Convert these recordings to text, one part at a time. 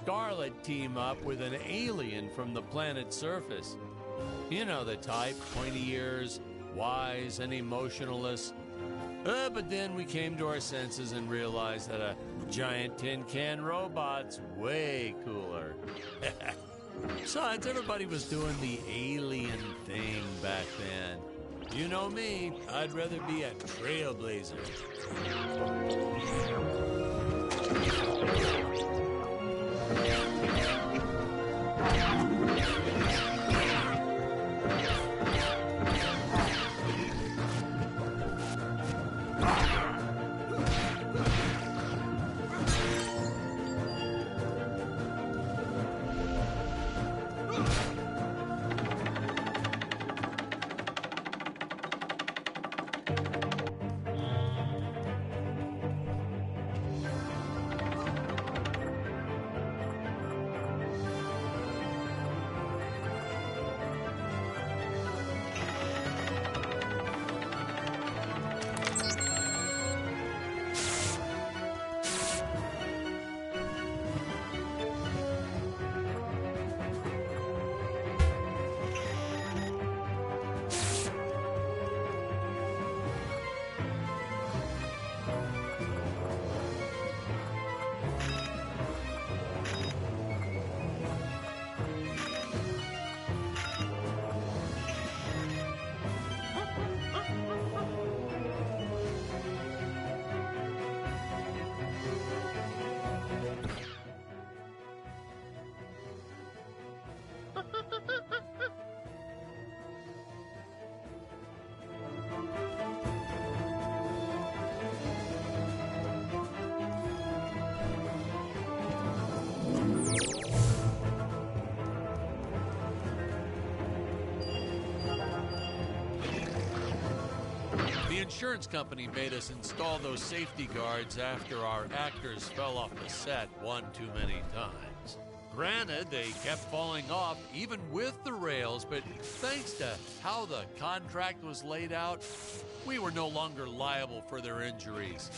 Scarlet team up with an alien from the planet's surface. You know the type, pointy ears, wise and emotionless. But then we came to our senses and realized that a giant tin can robot's way cooler. Besides, everybody was doing the alien thing back then. You know me, I'd rather be a trailblazer. The insurance company made us install those safety guards after our actors fell off the set one too many times. Granted, they kept falling off even with the rails, but thanks to how the contract was laid out, we were no longer liable for their injuries.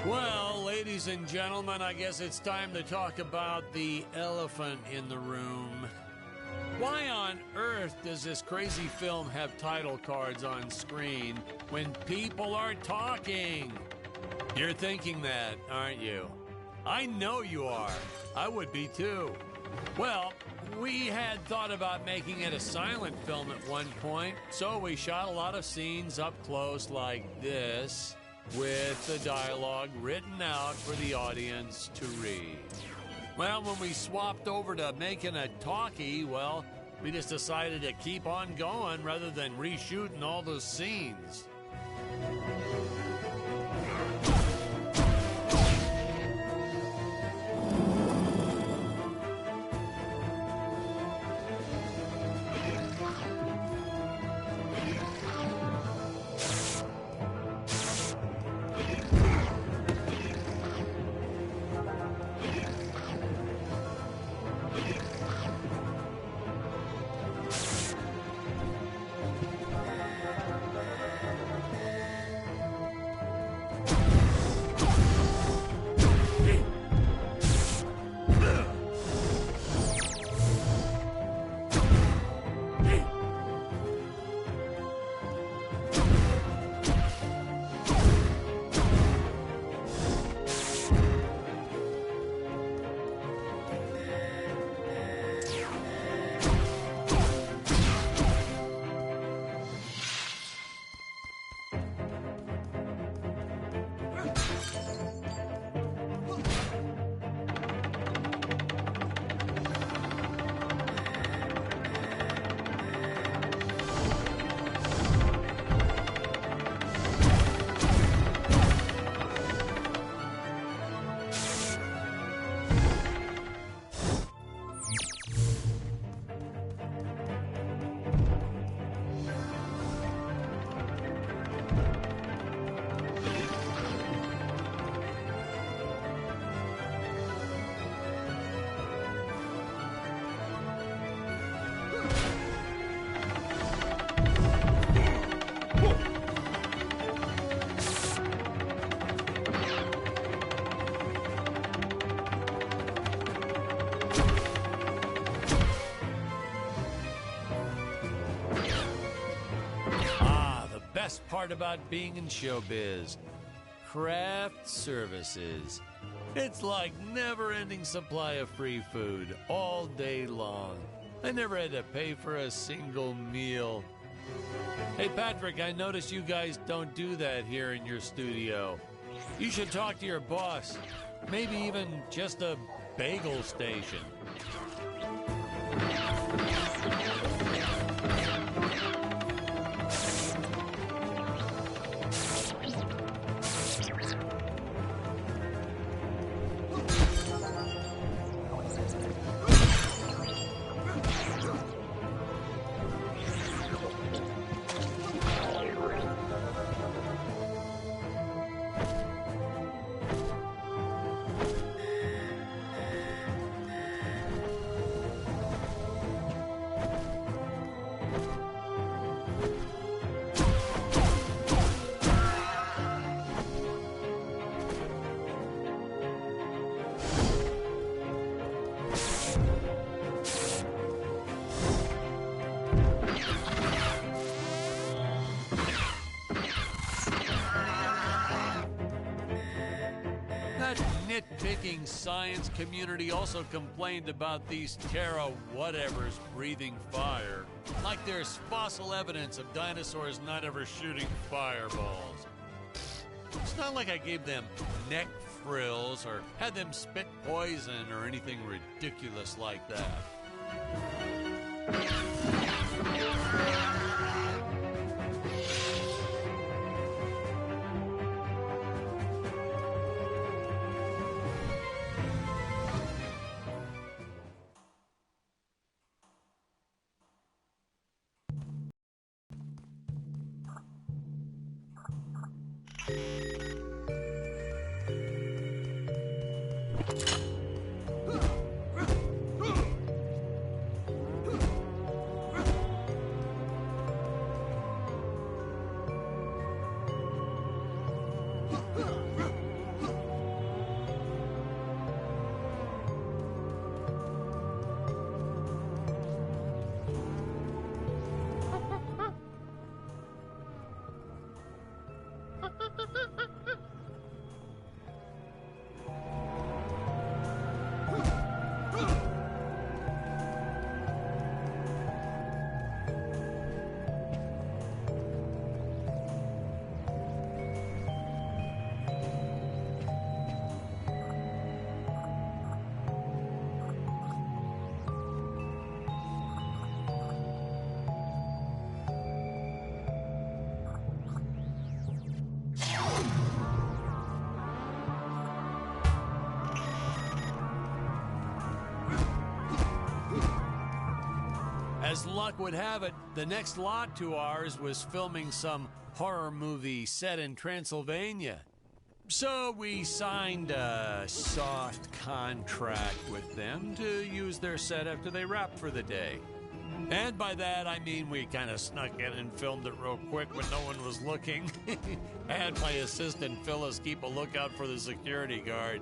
Well, ladies and gentlemen, I guess it's time to talk about the elephant in the room. Why on earth does this crazy film have title cards on screen when people are talking? You're thinking that, aren't you? I know you are. I would be too. Well, we had thought about making it a silent film at one point, so we shot a lot of scenes up close like this, with the dialogue written out for the audience to read. Well, when we swapped over to making a talkie, well, we just decided to keep on going rather than reshooting all those scenes. part about being in showbiz. Craft services. It's like never-ending supply of free food all day long. I never had to pay for a single meal. Hey, Patrick, I noticed you guys don't do that here in your studio. You should talk to your boss. Maybe even just a bagel station. Nitpicking science community also complained about these Terra whatevers breathing fire, like there's fossil evidence of dinosaurs not ever shooting fireballs. It's not like I gave them neck frills or had them spit poison or anything ridiculous like that. As luck would have it, the next lot to ours was filming some horror movie set in Transylvania. So we signed a soft contract with them to use their set after they wrapped for the day. And by that, I mean we kind of snuck in and filmed it real quick when no one was looking. I had my assistant Phyllis keep a lookout for the security guard.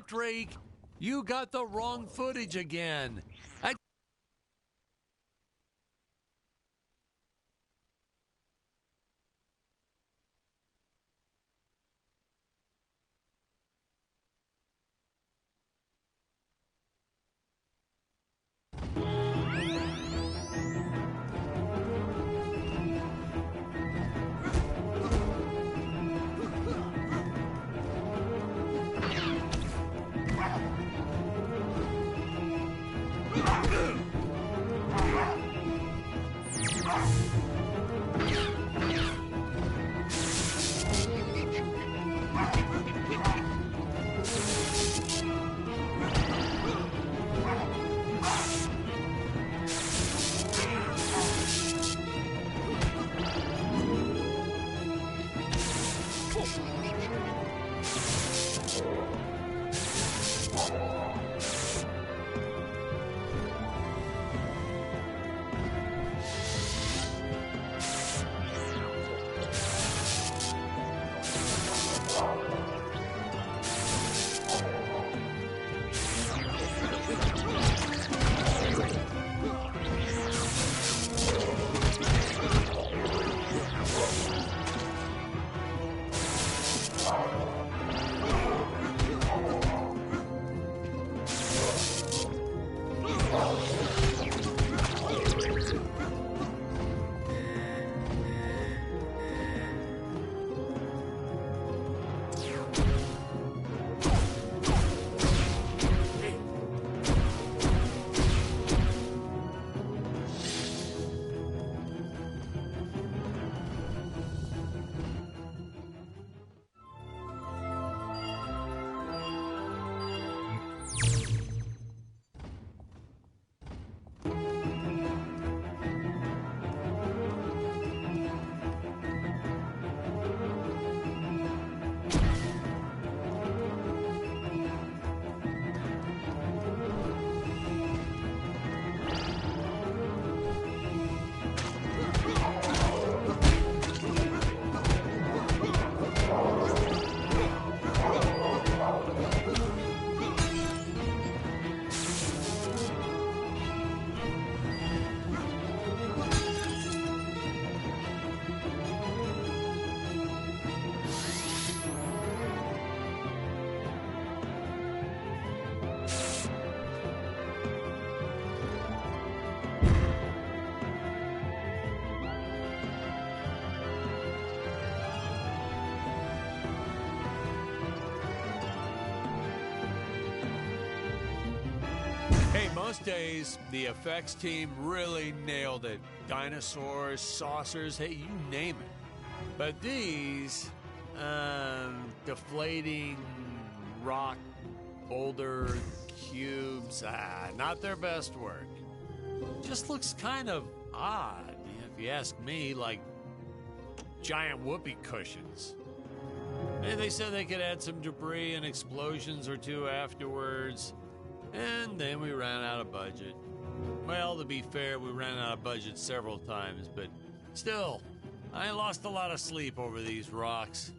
Drake, you got the wrong footage again. Most days, the effects team really nailed it. Dinosaurs, saucers, hey, you name it. But these, deflating rock boulder cubes, not their best work. Just looks kind of odd, if you ask me, like giant whoopee cushions. And they said they could add some debris and explosions or two afterwards. And then we ran out of budget. Well, to be fair, we ran out of budget several times, but still, I lost a lot of sleep over these rocks.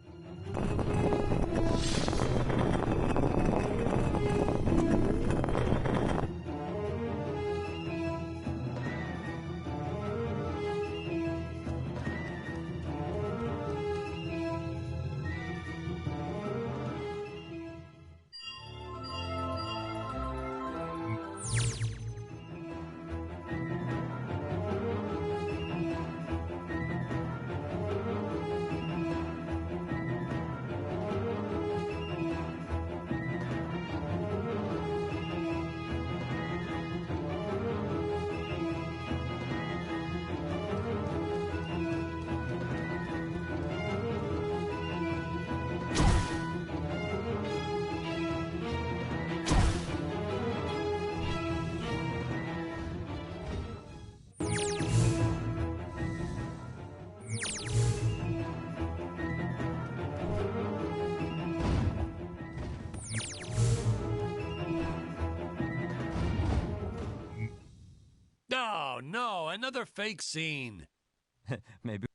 Oh, no, another fake scene. Maybe.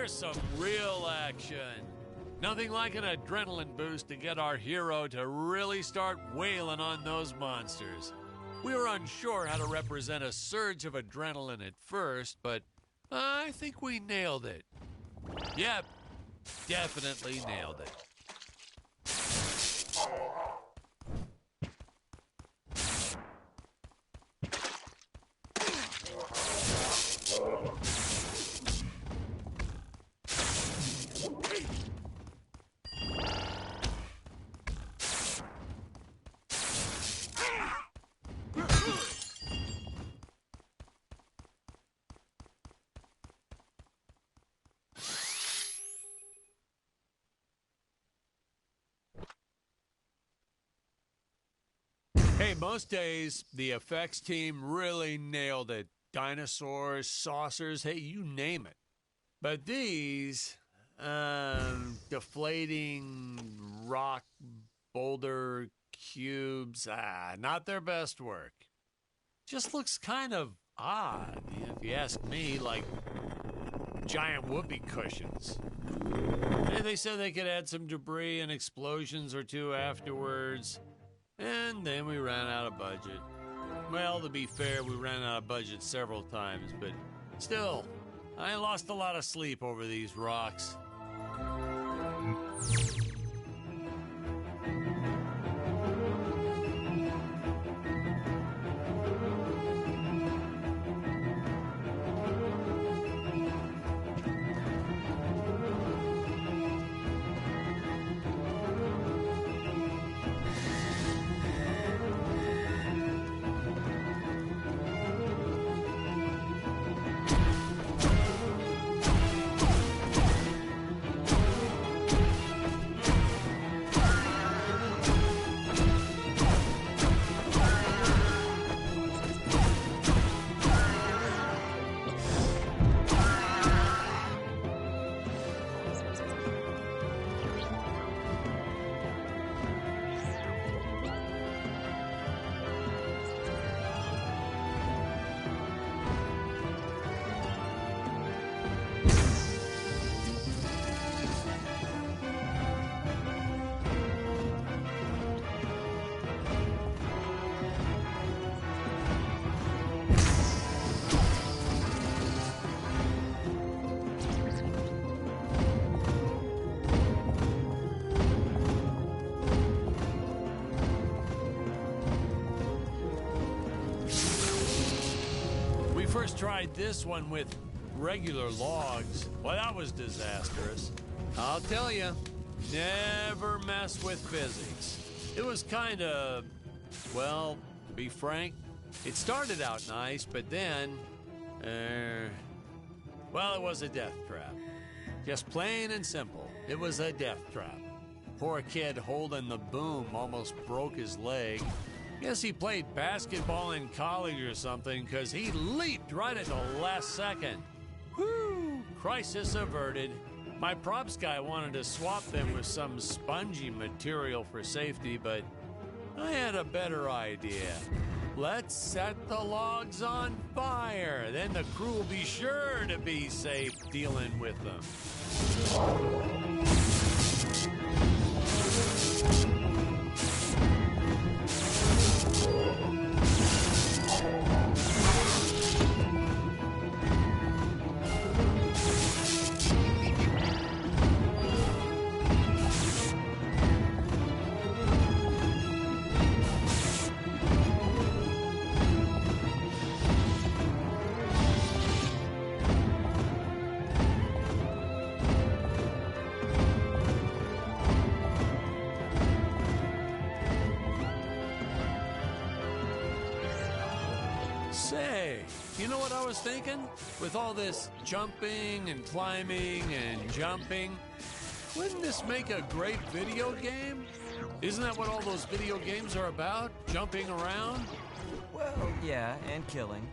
Some real action. Nothing like an adrenaline boost to get our hero to really start wailing on those monsters. We were unsure how to represent a surge of adrenaline at first, but I think we nailed it. Yep, definitely nailed it. Hey, most days, the effects team really nailed it. Dinosaurs, saucers, hey, you name it. But these, deflating rock boulder cubes, not their best work. Just looks kind of odd, if you ask me, like giant whoopee cushions. And they said they could add some debris and explosions or two afterwards. And then we ran out of budget. Well, to be fair, we ran out of budget several times, but still, I lost a lot of sleep over these rocks. First tried this one with regular logs. Well, that was disastrous. I'll tell you, never mess with physics. It was kind of, well, to be frank, it started out nice, but then, well, it was a death trap. Just plain and simple, it was a death trap. Poor kid holding the boom almost broke his leg. Guess he played basketball in college or something, because he leaped right at the last second. Whew! Crisis averted. My props guy wanted to swap them with some spongy material for safety, but I had a better idea. Let's set the logs on fire. Then the crew will be sure to be safe dealing with them. Say, you know what I was thinking? With all this jumping and climbing and jumping, Wouldn't this make a great video game? Isn't that what all those video games are about? Jumping around? Well, yeah, and killing.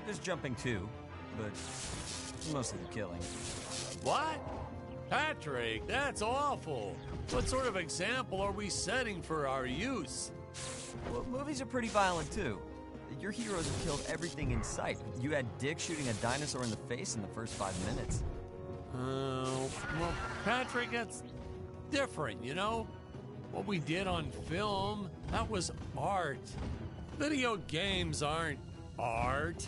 There's jumping too, but mostly the killing. What? Patrick, that's awful. What sort of example are we setting for our youth? Well, movies are pretty violent too. Your heroes have killed everything in sight. You had Dick shooting a dinosaur in the face in the first 5 minutes. Well, Patrick, that's different, you know? What we did on film, that was art. Video games aren't art.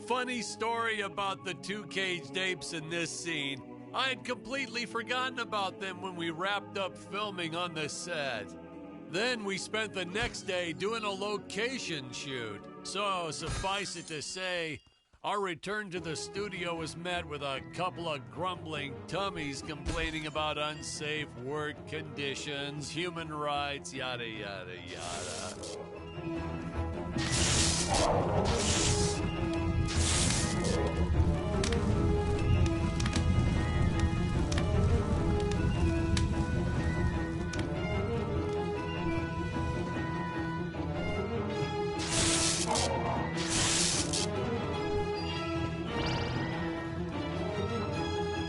Funny story about the two caged apes in this scene. I had completely forgotten about them when we wrapped up filming on the set. Then we spent the next day doing a location shoot. So, suffice it to say, our return to the studio was met with a couple of grumbling tummies complaining about unsafe work conditions, human rights, yada, yada, yada.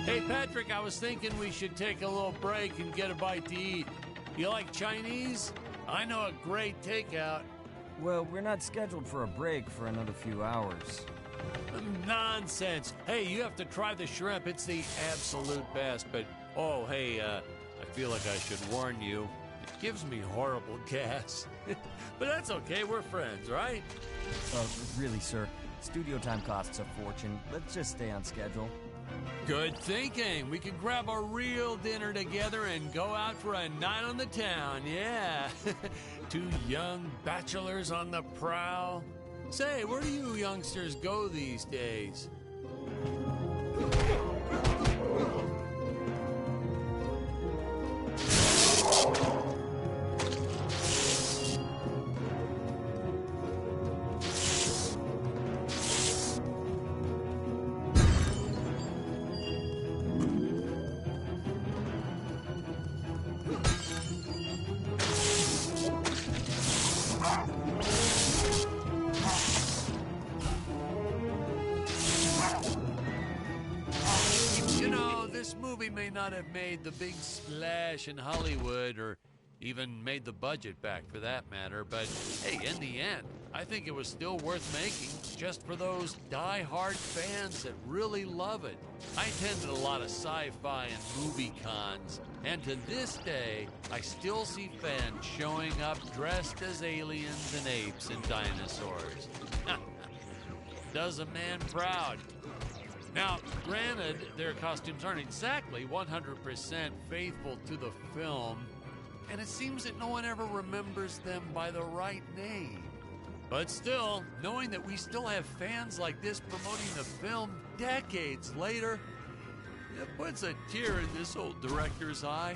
Hey, Patrick, I was thinking we should take a little break and get a bite to eat. You like Chinese? I know a great takeout. Well, we're not scheduled for a break for another few hours. Nonsense. Hey, you have to try the shrimp. It's the absolute best. But, oh, hey, I feel like I should warn you. It gives me horrible gas. But that's okay. We're friends, right? Really, sir. Studio time costs a fortune. Let's just stay on schedule. Good thinking. We could grab a real dinner together and go out for a night on the town, yeah. Two young bachelors on the prowl. Say, where do you youngsters go these days? May not have made the big splash in Hollywood or even made the budget back for that matter, but hey, in the end, I think it was still worth making just for those die-hard fans that really love it. I attended a lot of sci-fi and movie cons, and to this day, I still see fans showing up dressed as aliens and apes and dinosaurs. Does a man proud. Now, granted, their costumes aren't exactly 100% faithful to the film, and it seems that no one ever remembers them by the right name. But still, knowing that we still have fans like this promoting the film decades later, it puts a tear in this old director's eye.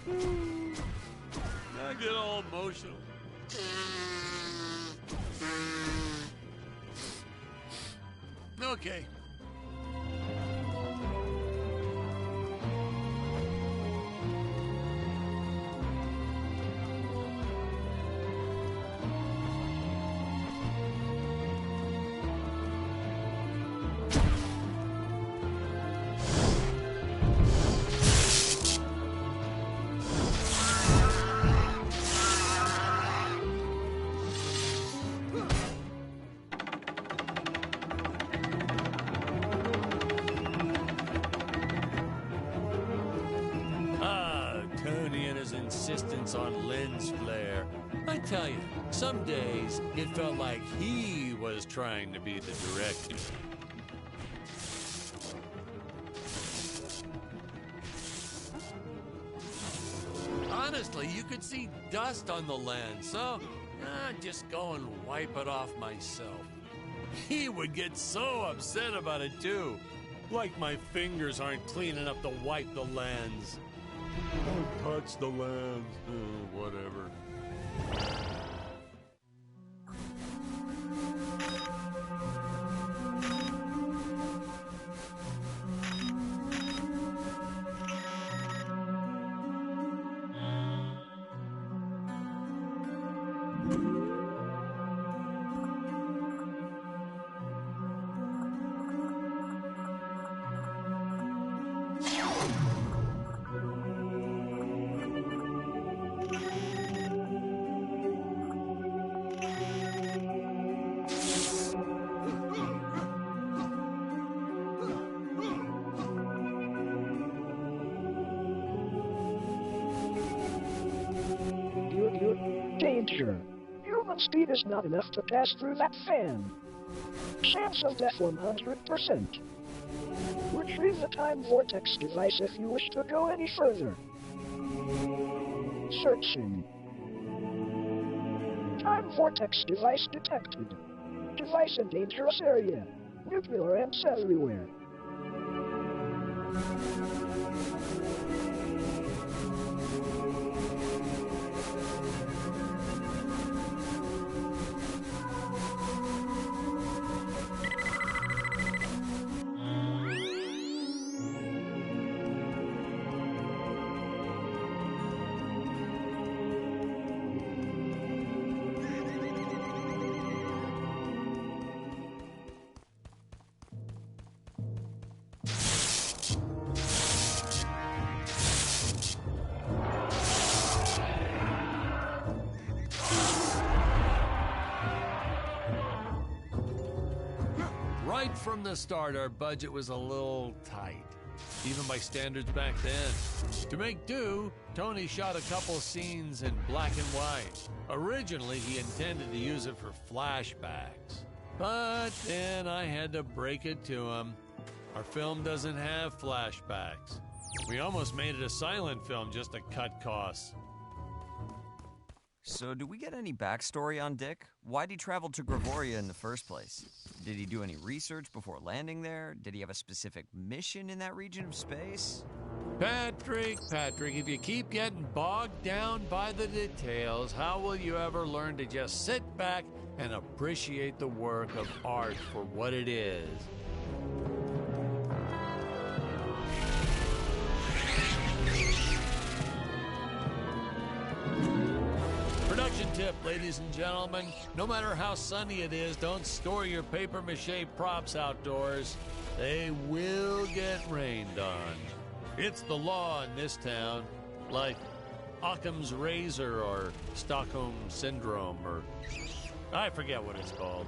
I get all emotional. Okay. Insistence on lens flare. I tell you, some days it felt like he was trying to be the director. Honestly, you could see dust on the lens, so just go and wipe it off myself. He would get so upset about it too. Like my fingers aren't clean enough to wipe the lens. Don't touch the lens. Whatever. Danger. Human speed is not enough to pass through that fan. Chance of death 100%. Retrieve the time vortex device if you wish to go any further. Searching. Time vortex device detected. Device in dangerous area. Nuclear amps everywhere. Right from the start, our budget was a little tight, even by standards back then. To make do, Tony shot a couple scenes in black and white. Originally, he intended to use it for flashbacks. But then I had to break it to him. Our film doesn't have flashbacks. We almost made it a silent film just to cut costs. So, do we get any backstory on Dick? Why'd he travel to Gravoria in the first place? Did he do any research before landing there? Did he have a specific mission in that region of space? Patrick, if you keep getting bogged down by the details, how will you ever learn to just sit back and appreciate the work of art for what it is? Production tip, ladies and gentlemen. No matter how sunny it is, don't store your papier-mâché props outdoors. They will get rained on. It's the law in this town, like Occam's razor or Stockholm Syndrome, or I forget what it's called.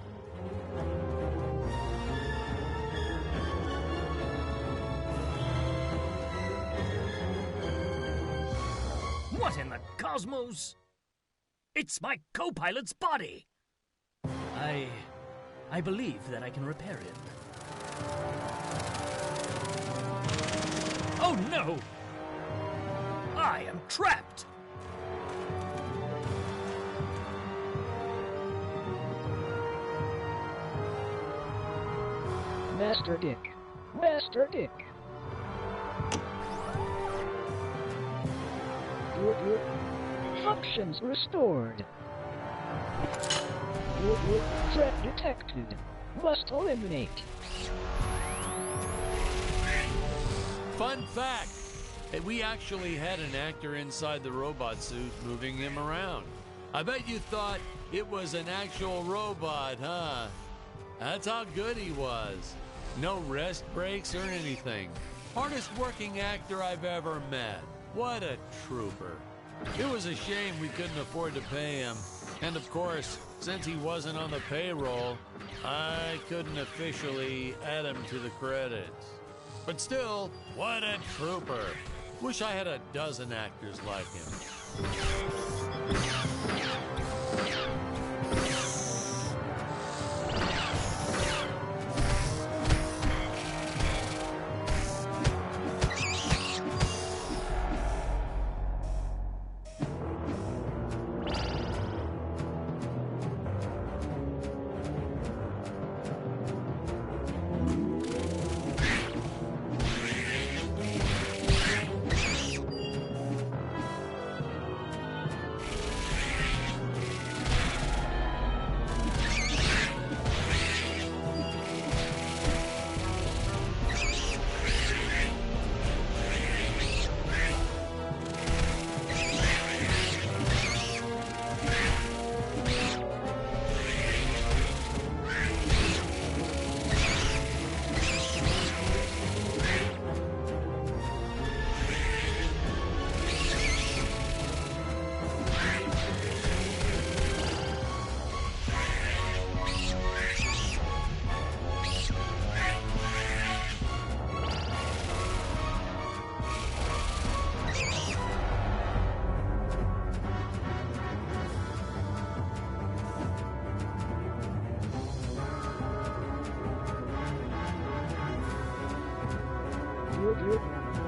What in the cosmos? It's my co-pilot's body! I believe that I can repair him. Oh no! I am trapped! Master Dick. Master Dick. Functions restored. Threat detected. Must eliminate. Fun fact, we actually had an actor inside the robot suit moving him around. I bet you thought it was an actual robot, huh? That's how good he was. No rest breaks or anything. Hardest working actor I've ever met. What a trooper. It was a shame we couldn't afford to pay him. And of course, since he wasn't on the payroll, I couldn't officially add him to the credits. But still, what a trooper. Wish I had a dozen actors like him.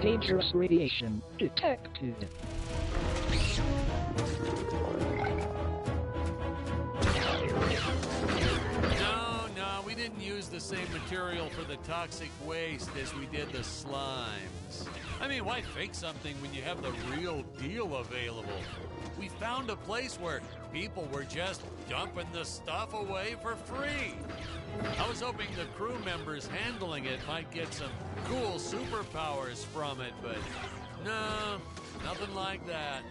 Dangerous radiation detected. No, we didn't use the same material for the toxic waste as we did the slimes. I mean, why fake something when you have the real deal available? We found a place where people were just dumping the stuff away for free. I was hoping the crew members handling it might get some cool superpowers from it, but no, nothing like that.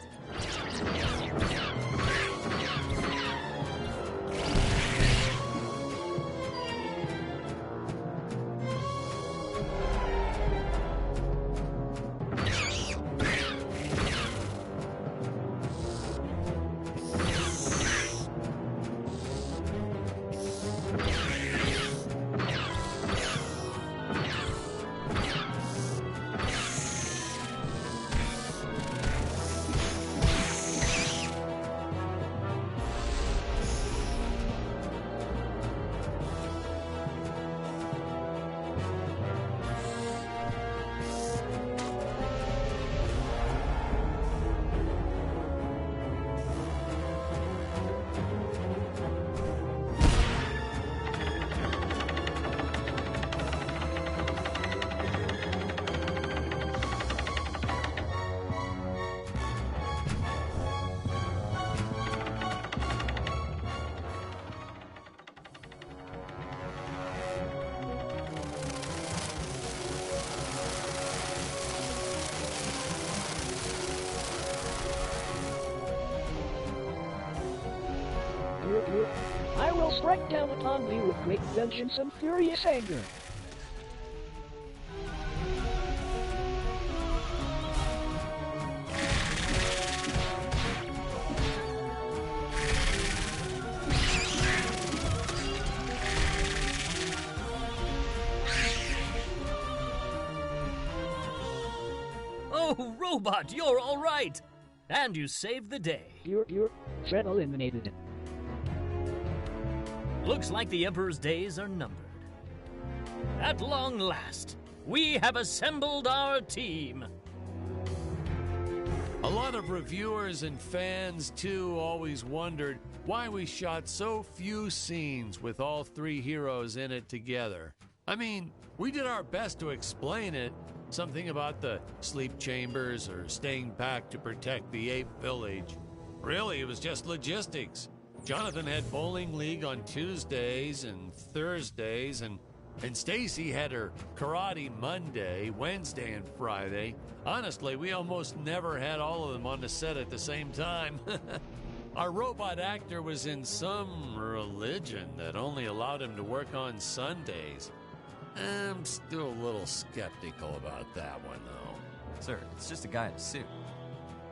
I will strike down upon thee with great vengeance and furious anger. Oh, Robot, you're all right! And you saved the day. Threat eliminated. Looks like the Emperor's days are numbered. At long last, we have assembled our team. A lot of reviewers and fans, too, always wondered why we shot so few scenes with all three heroes in it together. I mean, we did our best to explain it, something about the sleep chambers or staying back to protect the ape village. Really, it was just logistics. Jonathan had bowling league on Tuesdays and Thursdays, and Stacy had her karate Monday, Wednesday, and Friday. Honestly, we almost never had all of them on the set at the same time. Our robot actor was in some religion that only allowed him to work on Sundays. I'm still a little skeptical about that one, though. Sir, it's just a guy in a suit.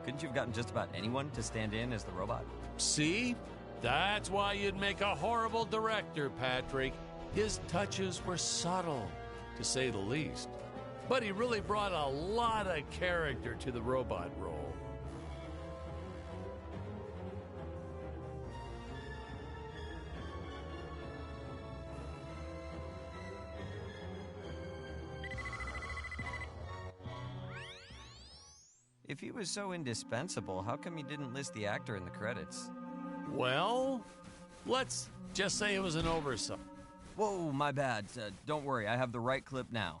Couldn't you have gotten just about anyone to stand in as the robot? See? That's why you'd make a horrible director, Patrick. His touches were subtle, to say the least. But he really brought a lot of character to the robot role. If he was so indispensable, how come he didn't list the actor in the credits? Well, let's just say it was an oversight. Whoa, my bad. Don't worry, I have the right clip now.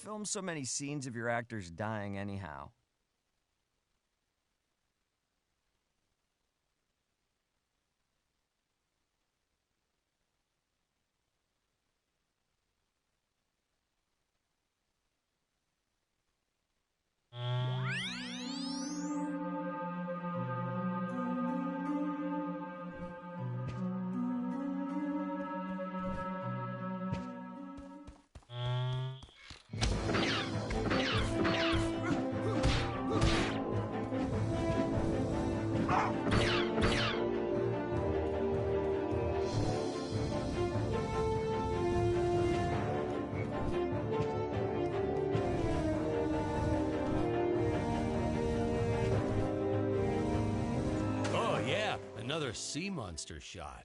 film so many scenes of your actors dying anyhow? Oh, yeah, another sea monster shot.